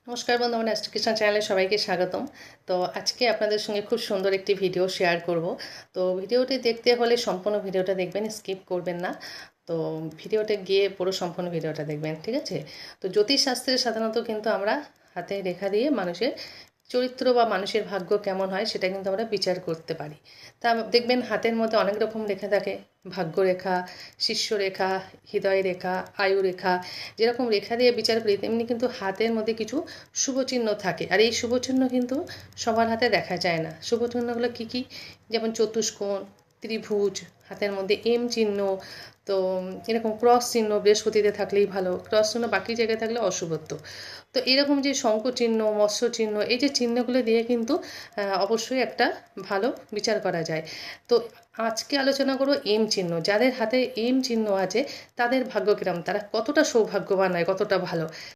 নমস্কার বন্ধু, আমার অ্যাস্ট্রো কিচেন চ্যানেলে সবাইকে স্বাগতম। তো আজকে আপনাদের সঙ্গে খুব সুন্দর একটি ভিডিও শেয়ার করব। তো ভিডিওটি দেখতে হলে সম্পূর্ণ ভিডিওটা দেখবেন, স্কিপ করবেন না। তো ভিডিওতে গিয়ে পুরো সম্পূর্ণ ভিডিওটা দেখবেন, ঠিক আছে? তো জ্যোতিষশাস্ত্রে সাধারণত কিন্তু আমরা হাতে রেখা দিয়ে মানুষের চরিত্র বা মানুষের ভাগ্য কেমন হয় সেটা কিন্তু আমরা বিচার করতে পারি। তা দেখবেন হাতের মধ্যে অনেক রকম রেখা থাকে, ভাগ্যরেখা, শিষ্যরেখা, হৃদয় রেখা, আয়ু রেখা। যেরকম রেখা দিয়ে বিচার করি তেমনি কিন্তু হাতের মধ্যে কিছু শুভচিহ্ন থাকে, আর এই শুভচিহ্ন কিন্তু সবার হাতে দেখা যায় না। শুভচিহ্নগুলো কী কী? যেমন চতুষ্কোণ, ত্রিভুজ, হাতের মধ্যে এম চিহ্ন, তো এরকম ক্রস চিহ্ন বৃহস্পতিতে থাকলেই ভালো, ক্রস চিহ্ন বাকি জায়গায় থাকলে অশুভত্ব। তো এরকম যে শঙ্খ চিহ্ন, মৎস্য চিহ্ন, এই যে চিহ্নগুলো দিয়ে কিন্তু অবশ্যই একটা ভালো বিচার করা যায়। তো আজকে আলোচনা করব এম চিহ্ন। যাদের হাতে এম চিহ্ন আছে তাদের ভাগ্য কিরম, তারা কতটা সৌভাগ্যবান হয়, কতটা ভালো।